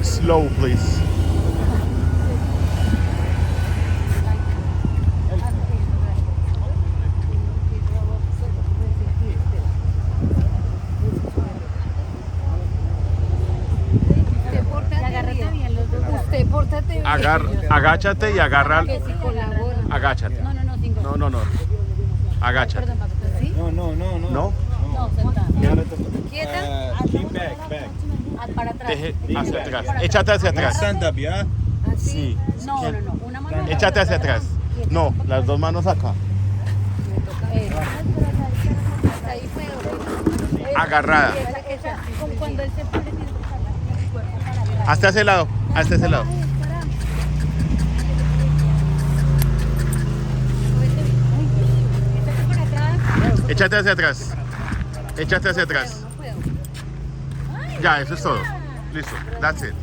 Slow, please. Agáchate y agarra. Agáchate. No. Agáchate. No. Quieta. Para atrás. Hacia atrás. Échate hacia atrás. Stand up, ¿ya? Sí. No. Una mano. Échate hacia atrás. No, las dos manos acá. Ahí puedo. Agarrada. Como cuando él se pone el cuerpo para atrás. Hasta ese lado. Hasta ese lado. Échate hacia atrás. Échate hacia atrás. Ya, eso es todo. Listo. That's it.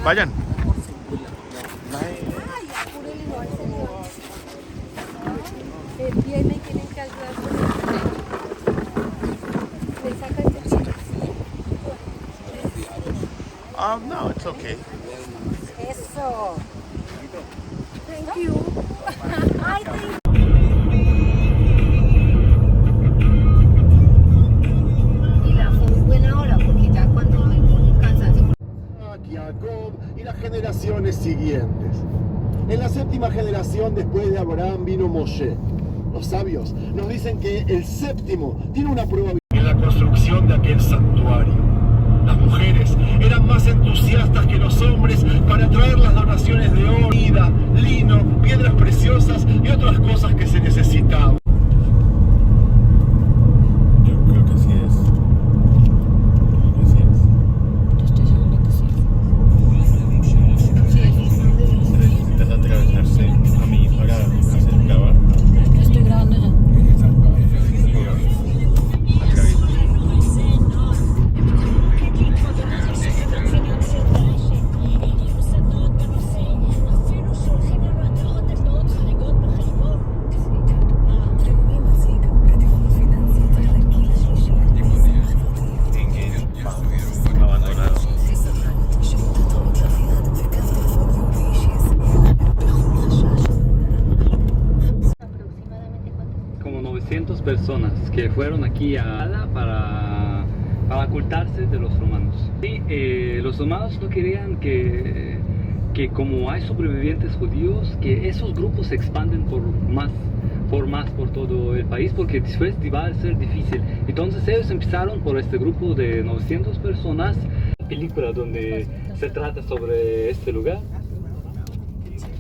Vayan. Viene y tienen que ayudar con el le saca el chile. No, it's okay. Eso. Thank you. Ay, thank you. Y la fue muy buena hora porque ya cuando me pongo cansancio. Jacob y las generaciones siguientes. En la séptima generación después de Abraham vino Moshe. Los sabios nos dicen que el séptimo tiene una probabilidad. En la construcción de aquel santuario, las mujeres eran más entusiastas que los hombres para traer las donaciones de oro, lino, piedras preciosas y otras cosas que se necesitaban. Yo creo que sí es. Yo estoy seguro que sí. Necesitas atravesarse a mí para hacer grabar. Estoy grabando ya. Como 900 personas que fueron aquí para ocultarse de los romanos. Y los romanos no querían que como hay sobrevivientes judíos, que esos grupos se expanden por todo el país, porque después va a ser difícil. Entonces ellos empezaron por este grupo de 900 personas. Película donde se trata sobre este lugar.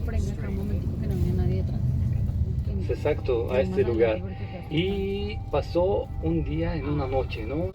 Prende acá un momentito que no haya nadie detrás. Exacto, a este lugar. Y pasó un día en una noche, ¿no?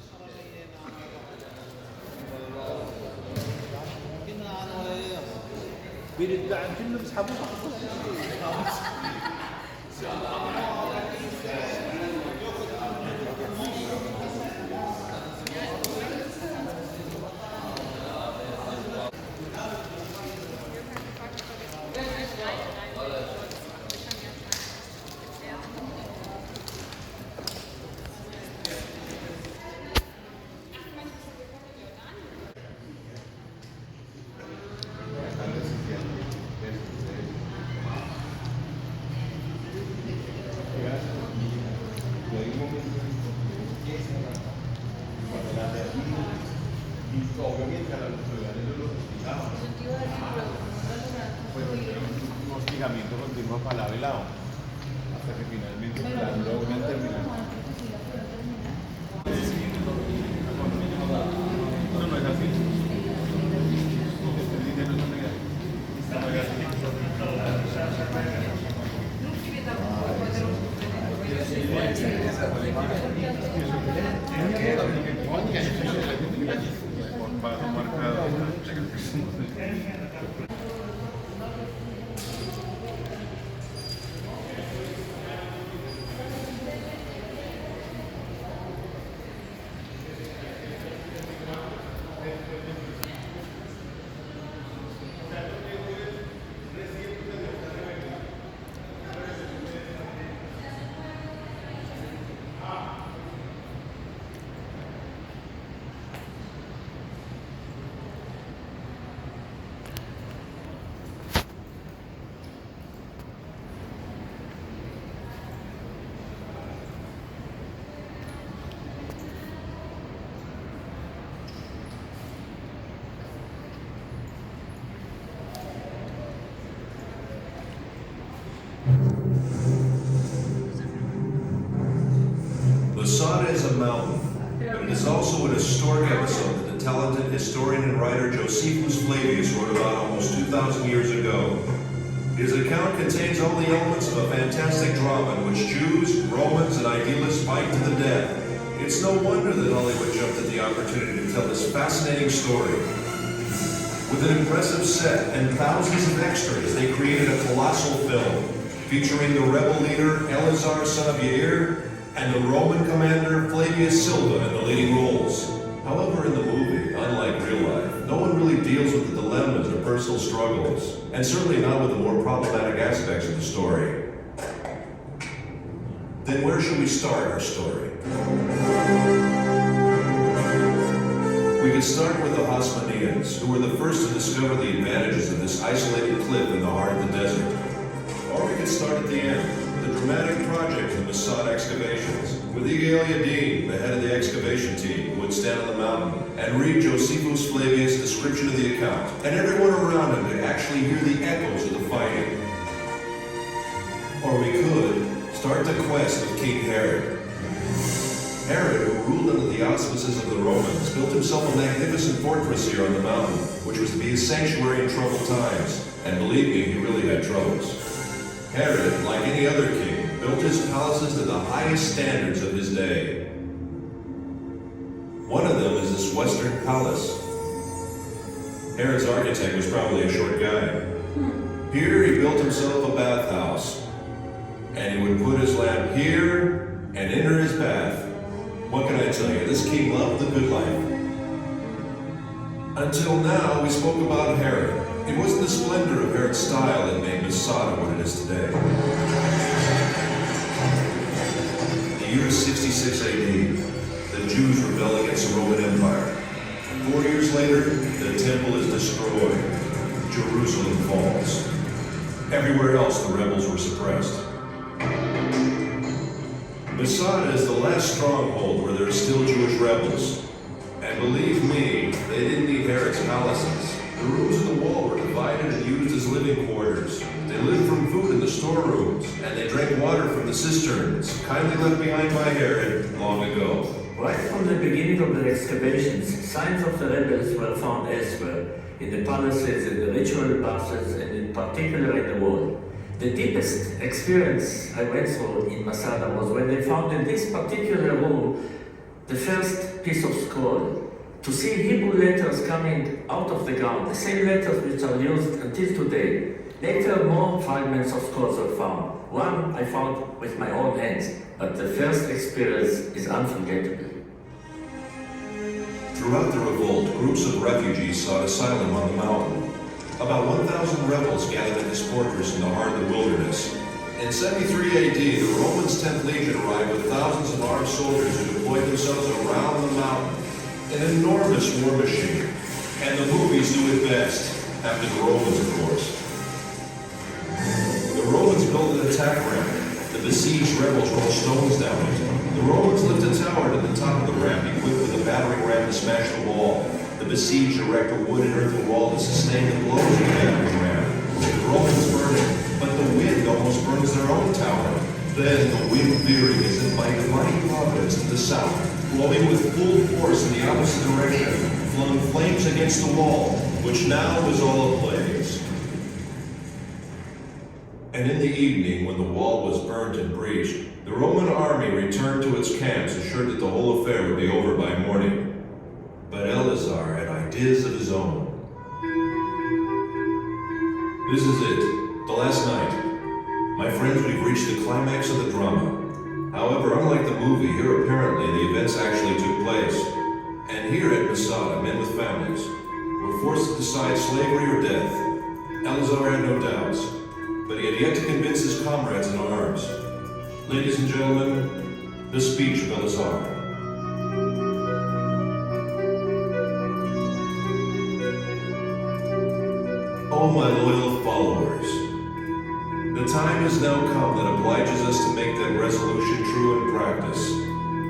lado, hasta que finalmente logran terminar. No, no es así. Este líder no es así. Paso marcado. Masada is a mountain, but it is also an historic episode that the talented historian and writer Josephus Flavius wrote about almost 2,000 years ago. His account contains all the elements of a fantastic drama in which Jews, Romans, and idealists fight to the death. It's no wonder that Hollywood jumped at the opportunity to tell this fascinating story. With an impressive set and thousands of extras, they created a colossal film featuring the rebel leader Eleazar, son of Yair, and the Roman commander Flavius Silva in the leading roles. However, in the movie, unlike real life, no one really deals with the dilemmas or personal struggles, and certainly not with the more problematic aspects of the story. Then where should we start our story? We could start with the Hasmoneans, who were the first to discover the advantages of this isolated cliff in the heart of the desert. Or we could start at the end, the dramatic project of the Masada excavations, with Yigal Yadin, the head of the excavation team, who would stand on the mountain and read Josephus Flavius' description of the account, and everyone around him could actually hear the echoes of the fighting. Or we could start the quest of King Herod. Herod, who ruled under the auspices of the Romans, built himself a magnificent fortress here on the mountain, which was to be his sanctuary in troubled times, and believe me, he really had troubles. Herod, like any other king, built his palaces to the highest standards of his day. One of them is this Western palace. Herod's architect was probably a short guy. Here he built himself a bathhouse, and he would put his lamp here and enter his bath. What can I tell you? This king loved the good life. Until now, we spoke about Herod. It wasn't the splendor of Herod's style that made Masada what it is today. The year is 66 AD. The Jews rebel against the Roman Empire. 4 years later, the temple is destroyed. Jerusalem falls. Everywhere else, the rebels were suppressed. Masada is the last stronghold where there are still Jewish rebels. And believe me, they didn't need Herod's palaces. The rooms in the wall were divided and used as living quarters. They lived from food in the storerooms, and they drank water from the cisterns, kindly left behind by Herod long ago. Right from the beginning of the excavations, signs of the rebels were found elsewhere, in the palaces, in the ritual baths, and in particular in the wall. The deepest experience I went through in Masada was when they found in this particular room the first piece of scroll. To see Hebrew letters coming out of the ground, the same letters which are used until today. Later, more fragments of scrolls were found. One I found with my own hands, but the first experience is unforgettable. Throughout the revolt, groups of refugees sought asylum on the mountain. About 1,000 rebels gathered in this fortress in the heart of the wilderness. In 73 AD, the Romans' 10th Legion arrived with thousands of armed soldiers who deployed themselves around the mountain. An enormous war machine. And the movies do it best, after the Romans, of course. The Romans built an attack ramp. The besieged rebels rolled stones down it. The Romans lifted a tower to the top of the ramp, equipped with a battering ram to smash the wall. The besieged erect a wood and earthen wall to sustain the blows of the battering ram. The Romans burn it, but the wind almost burns their Then the wind veering as if by divine providence to the south, blowing with full force in the opposite direction, flung flames against the wall, which now was all ablaze. And in the evening, when the wall was burnt and breached, the Roman army returned to its camps, assured that the whole affair would be over by morning. But Eleazar had ideas of his own. This is it, the last night. My friends, we've reached the climax of the drama. However, unlike the movie, here apparently the events actually took place. And here at Masada, men with families were forced to decide slavery or death. Eleazar had no doubts, but he had yet to convince his comrades in arms. Ladies and gentlemen, the speech of Eleazar. Oh, my loyal followers, the time has now come that obliges us to make that resolution true in practice.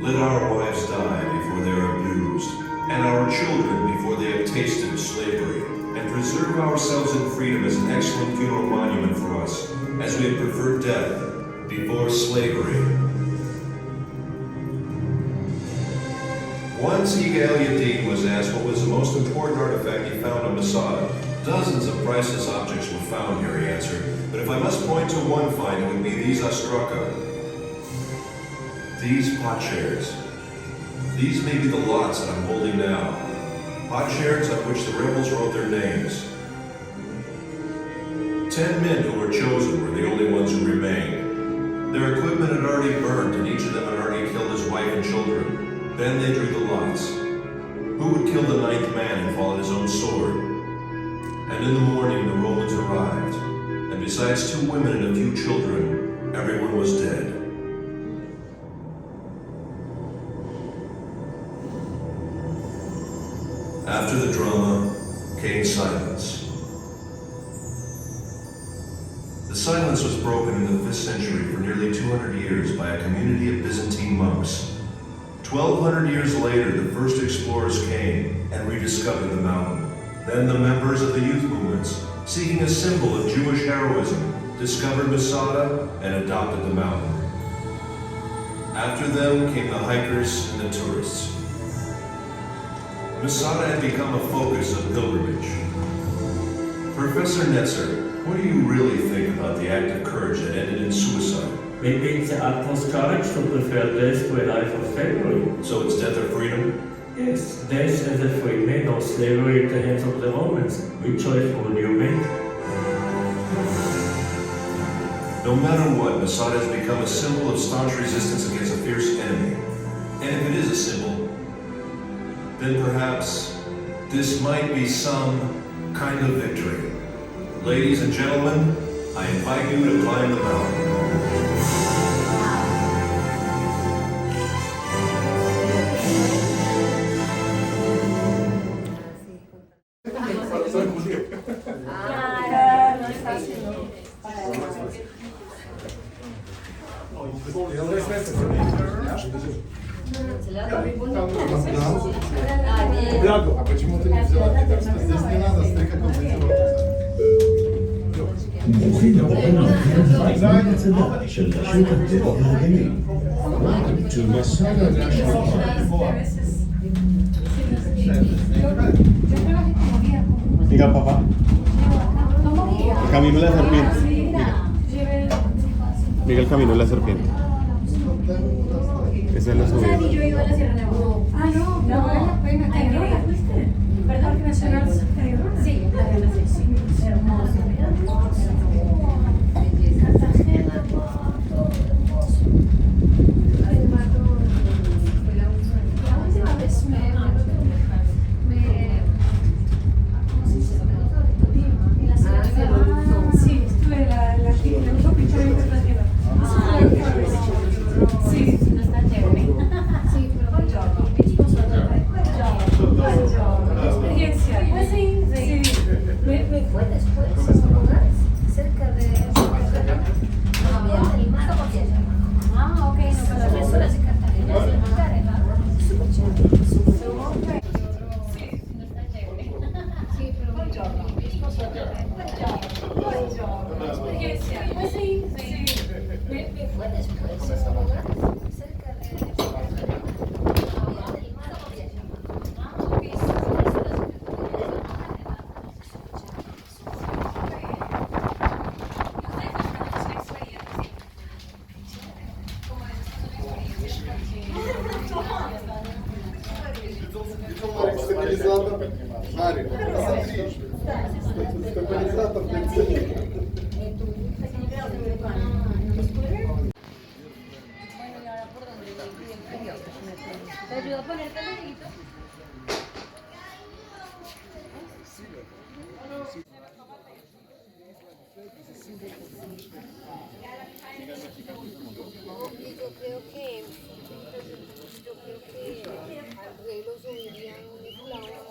Let our wives die before they are abused, and our children before they have tasted of slavery, and preserve ourselves in freedom as an excellent funeral monument for us, as we have preferred death before slavery. Once Yigal Yadin was asked what was the most important artifact he found on Masada. Dozens of priceless objects were found here, he answered, but if I must point to one find, it would be these ostraka. These potsherds. These may be the lots that I'm holding now. Potsherds on which the rebels wrote their names. 10 men who were chosen were the only ones who remained. Their equipment had already burned, and each of them had already killed his wife and children. Then they drew the lots. Who would kill the 9th man and fall on his own sword? And in the morning the Romans arrived, and besides 2 women and a few children, everyone was dead. After the drama came silence. The silence was broken in the 5th century for nearly 200 years by a community of Byzantine monks. 1,200 years later, the first explorers came and rediscovered the mountain. Then the members of the youth movements, seeking a symbol of Jewish heroism, discovered Masada and adopted the mountain. After them came the hikers and the tourists. Masada had become a focus of pilgrimage. Professor Netzer, what do you really think about the act of courage that ended in suicide? Maybe it's the utmost courage to prefer death to a life of slavery. So it's death or freedom? Yes, death as a free man or slavery at the hands of the Romans. Which choice would you make? No matter what, Masada has become a symbol of staunch resistance against a fierce enemy. And if it is a symbol, then perhaps this might be some kind of victory. Ladies and gentlemen, I invite you to climb the mountain. Драго, а почему ты не взяла питерский? Здесь не надо столько Mira, papá. El camino de la serpiente. Mira el camino de la serpiente. Esa es la subida. Yo he ido a la Sierra Nevada. Ah, no, venga, ¿Ayrona fuiste? ¿Verdad? Nacional. Sí, la relación, sí. Hermoso. Cartagena, todo hermoso. Además, fue la última vez ¿cómo se dice? En la Sierra Nevada. Sí, estuve en la última pintura de Cartagena. Sí, no está chévere. Sí, pero buongiorno. Mi esposo buongiorno. Experiencia. Sí. Me fue después a un lugar cerca de el mar. Ah, ok, no, pero las personas de Cartagena es el lugar, ¿verdad? Súper chévere. Sí, no está chévere. Sí, pero buongiorno. Mi esposo buongiorno. Experiencia. Pues sí, sí. Me fue después. Cerca de... Маrio, стабилизатор прицепа. Bueno, ¿y ahora por dónde voy? El frío. ¿Te ayuda a ponerte el dedito? Y yo creo que al rey lo subirían un esclavo.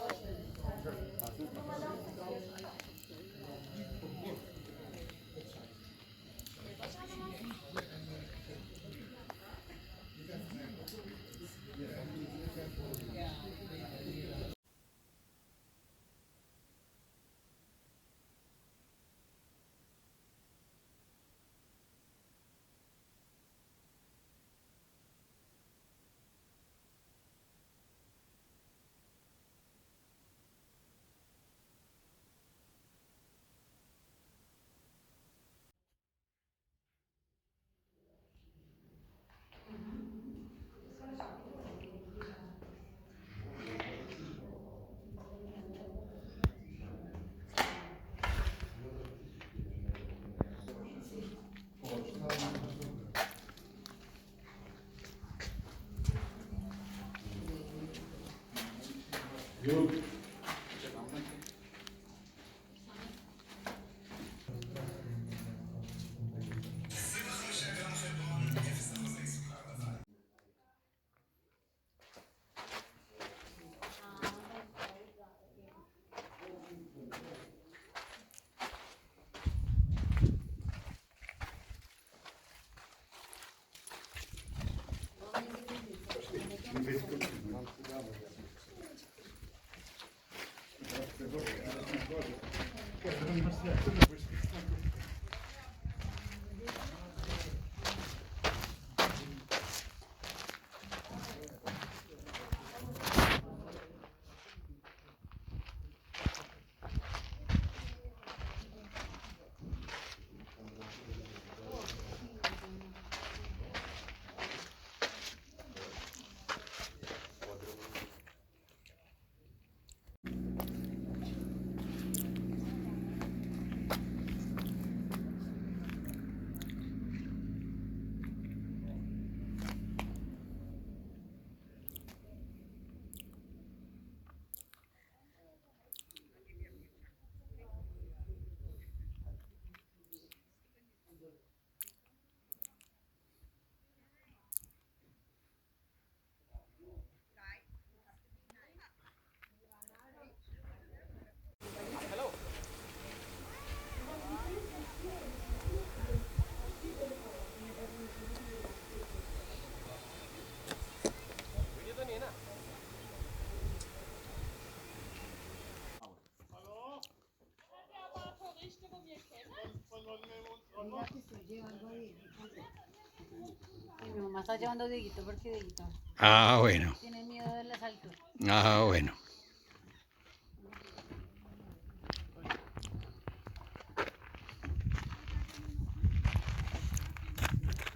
Mi mamá está llevando a Dieguito porque Dieguito Ah, bueno. tiene miedo de las alturas. Ah, bueno.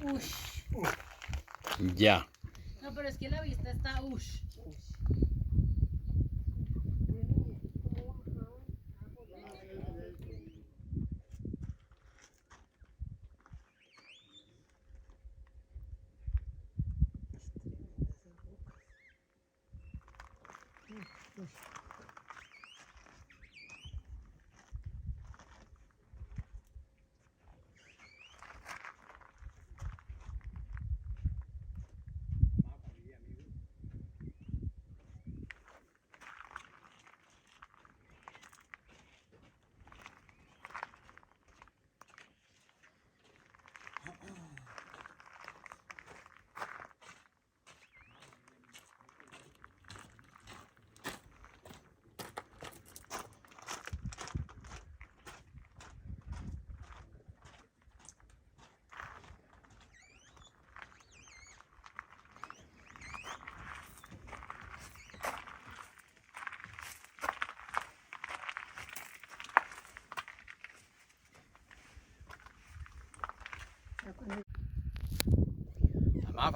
Ush. Ya. No, pero es que la vista está ush.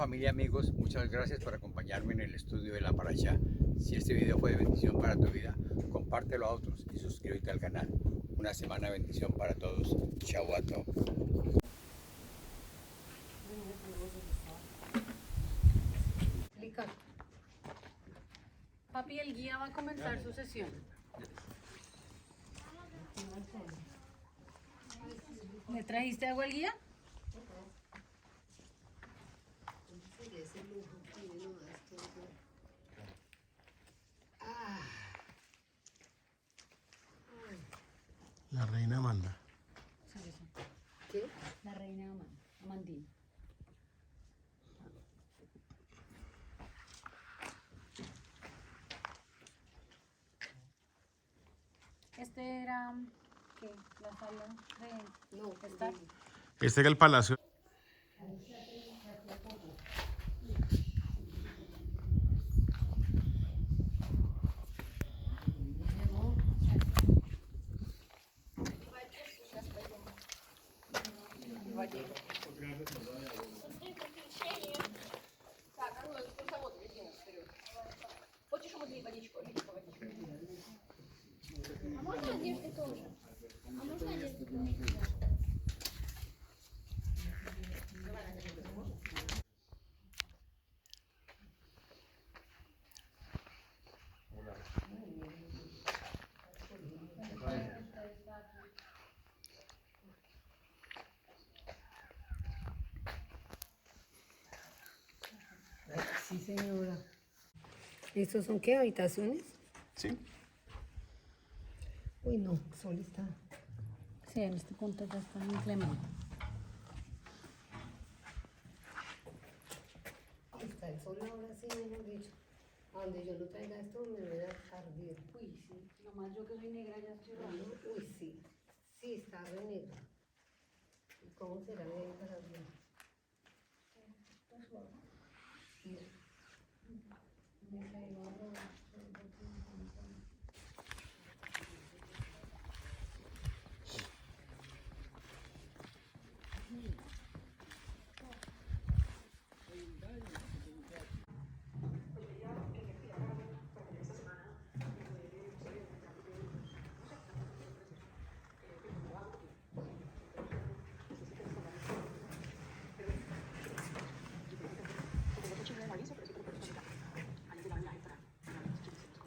familia, amigos, muchas gracias por acompañarme en el estudio de la Parashá. Si este video fue de bendición para tu vida, compártelo a otros y suscríbete al canal. Una semana de bendición para todos. Shabbat Tov. Papi, el guía va a comenzar su sesión. ¿Le trajiste agua al guía? La reina Amanda. ¿Qué? La reina Amandina. Este era, ¿qué? La sala de... No, estar. Este era el palacio. А можно одежды тоже? А можно одежды тоже? Sí, señora. ¿Estos son qué? ¿Habitaciones? Sí. Uy, no, el sol está... Sí, en este punto ya está inclemente. Está el sol ahora sí, mejor dicho. A donde yo no traiga esto me voy a arder. Uy, sí. Nomás yo que soy negra ya estoy raro. Uy, sí. Sí, está re negra. ¿Y cómo será negra para bien?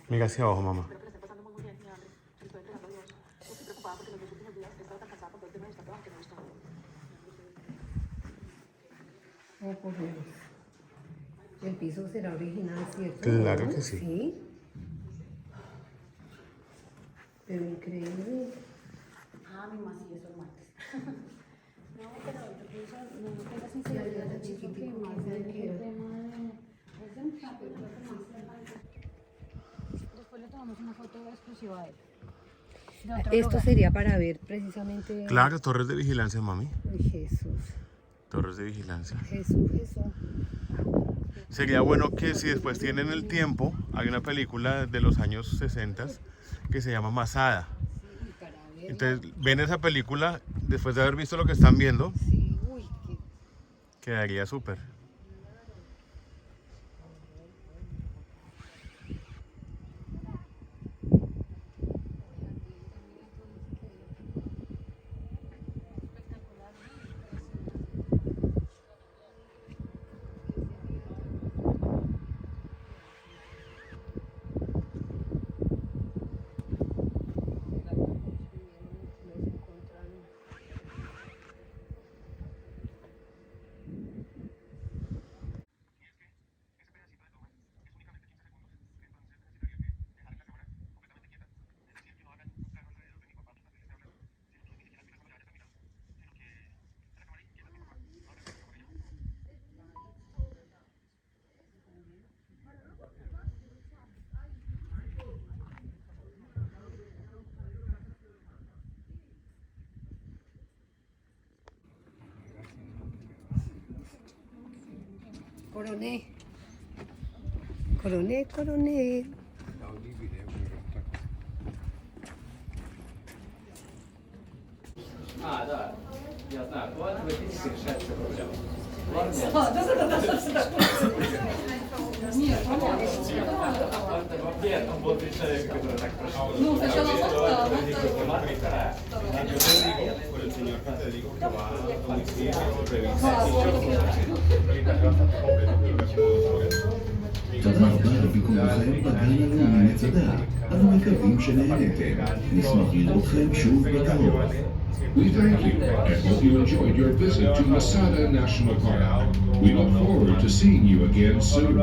Mira hacia abajo, mamá. Oh, por Dios. El piso será original, ¿cierto? Claro ¿no? que sí. Sí. Pero increíble. Ah, mi mamá sí, eso es martes. No, pero yo pienso, no tengo sinceridad, yo pienso que más el tema de... Después le tomamos una foto exclusiva de él. Esto sería para ver precisamente... Claro, torres de vigilancia, mami. Uy, Jesús. Torres de vigilancia. Jesús. Sería bueno que si después tienen el tiempo, hay una película de los años 60 que se llama Masada. Entonces ven esa película después de haber visto lo que están viendo. Sí, uy, quedaría súper. Coroné. Да. Я знаю, бывает в этих совершается проблема. Por el señor que te digo que va a domicilio, revisa תודה רבה על ביקורכם בגן הלאומי מצדה. אנו מקווים שנהנתם. נשמח לראותכם שוב בקרוב. We thank you and hope you enjoyed your visit to Masada National Park. We look forward to seeing you again soon.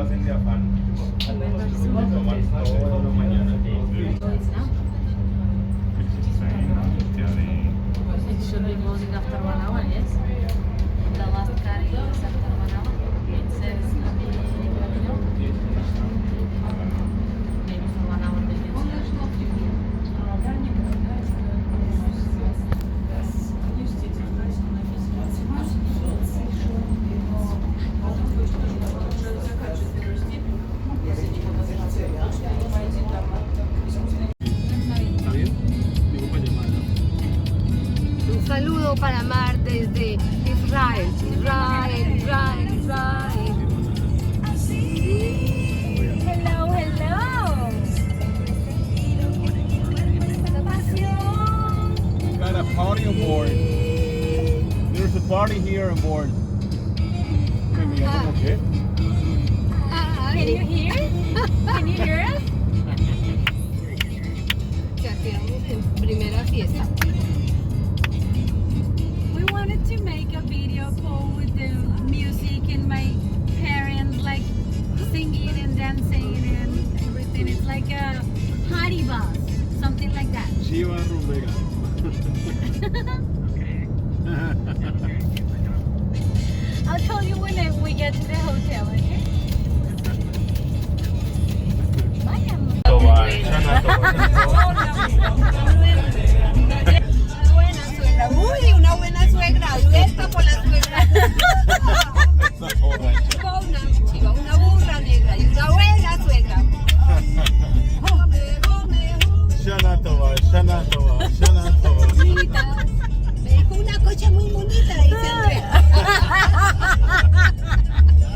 Un saludo para Mar desde Israel, Israel, Israel, Israel. Hello, hello. Got a party on board. There's a party here on board. Can you hear? Can you hear us? Ya quedamos en primera fiesta. We wanted to make a video call with the music and my parents like singing and dancing and everything. It's like a party bus, something like that. Chiva Rumbega. I'll tell you when we get to the hotel, okay? Bye, amor. Buena suegra, uy, una buena suegra, duerta por la suegra. Chiva, una burra negra y una buena suegra. Shana Tova, Shana Tova, Shana Tova. Bonita. Me dejó una cocha muy bonita, dice Andrea.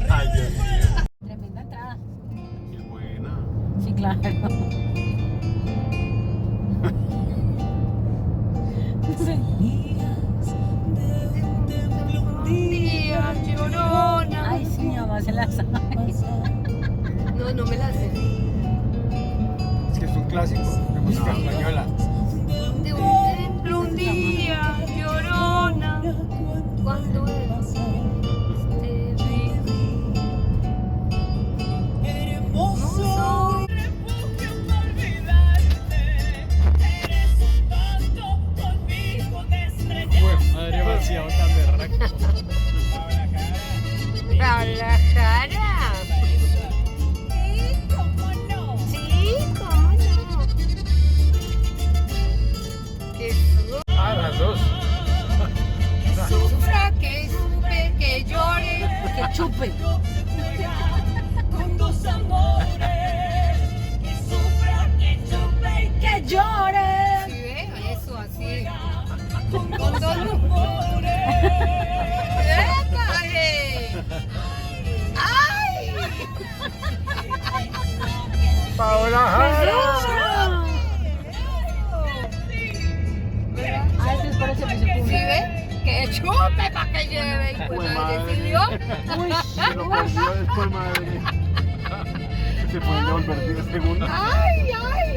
Ay, Dios mío. Tremenda entrada. Qué buena. Sí, claro. Día, llorona. Ay, sí, mi mamá se la sabe. No, no me la sé. Es que es un clásico de música española. De un templo un día, llorona. Cuando te vi. Hermoso. Madre demasiado tan berraco. Guadalajara. Sí, cómo no. Que Las dos. sufra, que supe, que llore, que chupe. Con dos amores, que sufra, que chupe y que llore. ¿Sí ve? Eso, así. Con dos amores. ¡Epa! ¡Ay! Paola Jara. Ah, este es para el servicio ¿Sí público. ve? Que chupe para que lleve. Y pues madre decidió. Se lo perdió después, madre. Se pueden devolver 10 segundos. ¡Ay, ay!